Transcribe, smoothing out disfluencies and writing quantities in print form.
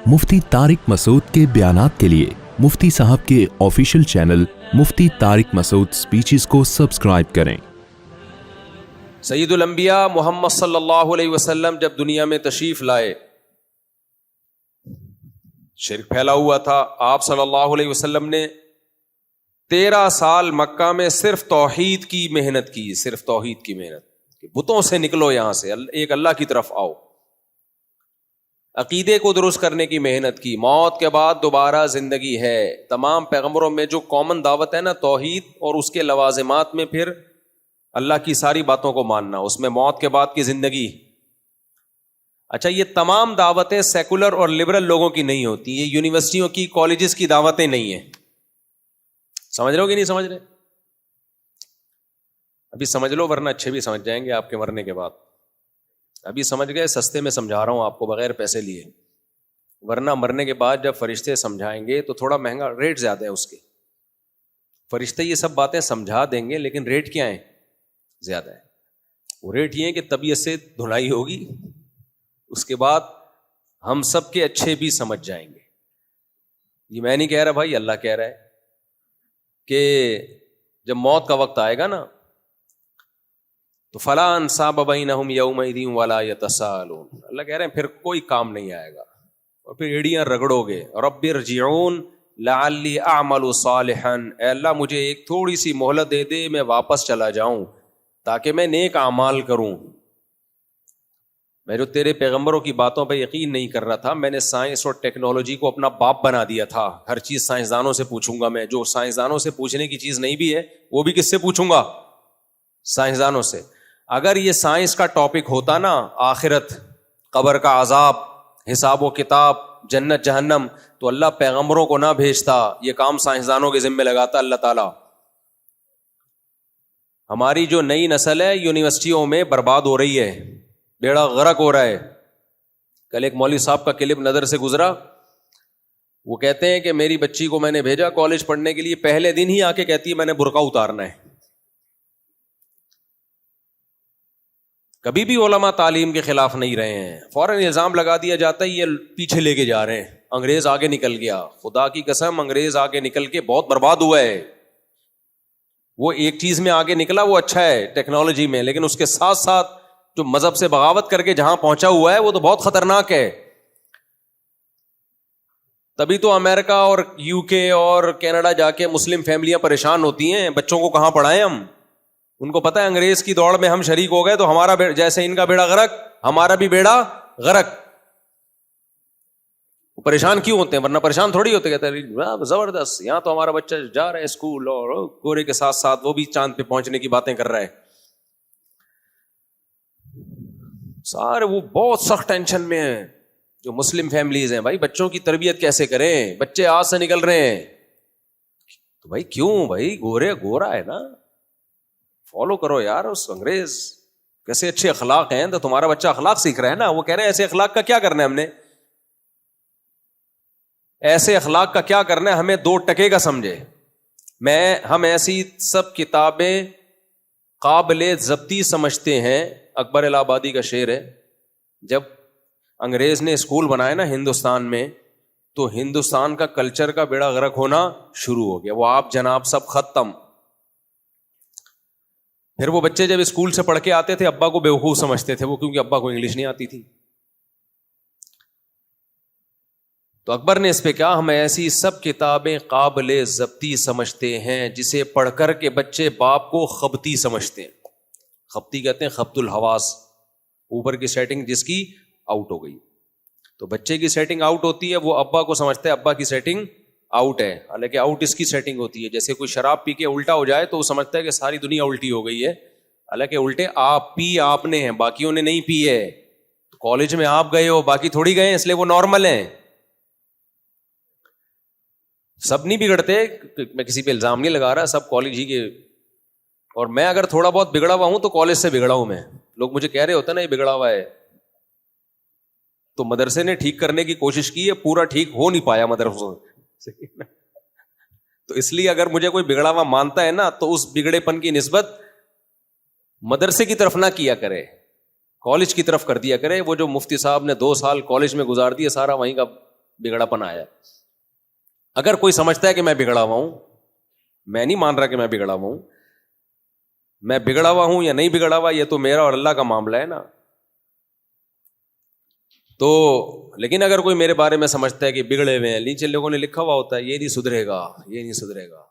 मुफ्ती तारिक मसूद के बयानात के लिए मुफ्ती साहब के ऑफिशियल चैनल मुफ्ती तारिक मसूद स्पीचेस को सब्सक्राइब करें। सैयदुल अंबिया मोहम्मद सल्लल्लाहु अलैहि वसल्लम जब दुनिया में तशरीफ लाए, शिर्क फैला हुआ था। आप सल्लल्लाहु अलैहि वसल्लम ने 13 साल मक्का में सिर्फ तौहीद की मेहनत की, सिर्फ तौहीद की मेहनत। बुतों से निकलो, यहां से एक अल्लाह की तरफ आओ। अकीदे को दुरुस्त करने की मेहनत की। मौत के बाद दोबारा जिंदगी है। तमाम पैगंबरों में जो कॉमन दावत है ना, तौहीद और उसके लवाजिमात में फिर अल्लाह की सारी बातों को मानना, उसमें मौत के बाद की जिंदगी। अच्छा, ये तमाम दावतें सेकुलर और लिबरल लोगों की नहीं होती, ये यूनिवर्सिटियों की, कॉलेजेस की दावतें नहीं है। समझ रहे हो कि नहीं समझ रहे? अभी समझ लो, वरना अच्छे भी समझ जाएंगे आपके मरने के बाद। अभी समझ गए, सस्ते में समझा रहा हूं आपको बगैर पैसे लिए, वरना मरने के बाद जब फरिश्ते समझाएंगे तो थोड़ा महंगा, रेट ज्यादा है उसके। फरिश्ते ये सब बातें समझा देंगे, लेकिन रेट क्या है? ज्यादा है। वो रेट ये है कि तबीयत से धुलाई होगी, उसके बाद हम सब के अच्छे भी समझ जाएंगे। ये मैं नहीं कह रहा भाई, अल्लाह कह रहा है कि जब मौत का वक्त आएगा ना, तो फला अंसाब बैनहुम यौमइदिन वला यतसाअलून। अल्लाह कह रहे हैं फिर कोई काम नहीं आएगा, और फिर एड़ियां रगड़ोगे। रब्बिरजिऊन लअल्ली अअमलु सालिहन, ऐ अल्लाह मुझे एक थोड़ी सी मोहलत दे दे, मैं वापस चला जाऊं ताकि मैं नेक अमाल करूं। मैं जो तेरे पैगंबरों की बातों पे यकीन नहीं कर रहा था, मैंने साइंस और टेक्नोलॉजी को अपना बाप बना दिया था। हर चीज साइंसदानों से पूछूंगा मैं, जो साइंसदानों से पूछने की चीज नहीं भी है वो भी किससे पूछूंगा? साइंसदानों से। अगर ये साइंस का टॉपिक होता ना, आखिरत, कब्र का अजाब, हिसाब व किताब, जन्नत जहन्नम, तो अल्लाह पैगंबरों को ना भेजता, ये काम साइंसदानों के जिम्मे लगाता अल्लाह ताला। हमारी जो नई नस्ल है यूनिवर्सिटियों में बर्बाद हो रही है, बेड़ा गर्क हो रहा है। कल एक मौलवी साहब का क्लिप नजर से गुजरा, वो कहते हैं कि मेरी बच्ची को मैंने भेजा कॉलेज पढ़ने के लिए, पहले दिन ही आके कहती है मैंने बुर्का उतारना है। कभी भी उलमा तालीम के खिलाफ नहीं रहे हैं, फौरन इल्जाम लगा दिया जाता है ये पीछे लेके जा रहे हैं, अंग्रेज आगे निकल गया। खुदा की कसम, अंग्रेज आगे निकल के बहुत बर्बाद हुआ है। वो एक चीज में आगे निकला, वो अच्छा है टेक्नोलॉजी में, लेकिन उसके साथ साथ जो मजहब से बगावत करके जहां पहुंचा हुआ है वो तो बहुत खतरनाक है। तभी तो अमेरिका और यूके और कनाडा जाके मुस्लिम फैमिलियां परेशान होती हैं, बच्चों को कहां पढ़ाएं हम। उनको पता है अंग्रेज की दौड़ में हम शरीक हो गए तो हमारा जैसे इनका बेड़ा गरक, हमारा भी बेड़ा गरक। परेशान क्यों होते हैं? वरना परेशान थोड़ी होते। कहते हैं जबरदस्त, यहां तो हमारा बच्चा जा रहा है स्कूल और गोरे के साथ साथ वो भी चांद पे पहुंचने की बातें कर रहा है। सारे वो बहुत सख्त टेंशन में है जो मुस्लिम फैमिलीज हैं। भाई बच्चों की तरबियत कैसे करें? बच्चे आज से निकल रहे हैं तो भाई क्यों? भाई गोरे गोरा है ना, फॉलो करो यार उस अंग्रेज, कैसे अच्छे अखलाक हैं, तो तुम्हारा बच्चा अखलाक सीख रहा है ना। वो कह रहे हैं ऐसे अखलाक का क्या करना है हमने, ऐसे अखलाक का क्या करना है हमें, 2 टके का समझे। हम ऐसी सब किताबें काबिले ज़ब्ती समझते हैं। अकबर इलाहाबादी का शेर है, जब अंग्रेज ने स्कूल बनाए ना हिंदुस्तान में, तो हिंदुस्तान का कल्चर का बेड़ा गर्क होना शुरू हो गया। वो आप जनाब सब खत्म। फिर वो बच्चे जब स्कूल से पढ़ के आते थे, अब्बा को बेवकूफ समझते थे वो, क्योंकि अब्बा को इंग्लिश नहीं आती थी। तो अकबर ने इस पे कहा, हम ऐसी सब किताबें काबिले ज़ब्ती समझते हैं जिसे पढ़कर के बच्चे बाप को खबती समझते हैं। खबती कहते हैं खब्तुल हवास, ऊपर की सेटिंग जिसकी आउट हो गई। तो बच्चे की सेटिंग आउट होती है, वो अब्बा को समझता है अब्बा की सेटिंग आउट है, हालांकि आउट इसकी सेटिंग होती है। जैसे कोई शराब पी के उल्टा हो जाए तो वो समझता है कि सारी दुनिया उल्टी हो गई है, हालांकि उल्टे आपने हैं, बाकियों ने नहीं पी है। तो कॉलेज में आप गए हो, बाकी थोड़ी गए, इसलिए वो नॉर्मल हैं। सब नहीं बिगड़ते, मैं किसी पे इल्जाम नहीं लगा रहा, सब कॉलेज ही के। और मैं अगर थोड़ा बहुत बिगड़ा हुआ हूं तो कॉलेज से बिगड़ा हूं मैं। लोग मुझे कह रहे होते ना ये बिगड़ा हुआ है, तो मदरसे ने ठीक करने की कोशिश की है, पूरा ठीक हो नहीं पाया मदरसों से। तो इसलिए अगर मुझे कोई बिगड़ा हुआ मानता है ना, तो उस बिगड़ेपन की निस्बत मदरसे की तरफ ना किया करे, कॉलेज की तरफ कर दिया करे। वो जो मुफ्ती साहब ने 2 साल कॉलेज में गुजार दिए, सारा वहीं का बिगड़ापन आया। अगर कोई समझता है कि मैं बिगड़ा हुआ हूं, मैं नहीं मान रहा कि मैं बिगड़ा हुआ हूं, मैं बिगड़ा हुआ हूं या नहीं बिगड़ा हुआ ये तो मेरा और अल्लाह का मामला है ना। तो लेकिन अगर कोई मेरे बारे में समझता है कि बिगड़े हुए हैं, नीचे लोगों ने लिखा हुआ होता है ये नहीं सुधरेगा, ये नहीं सुधरेगा,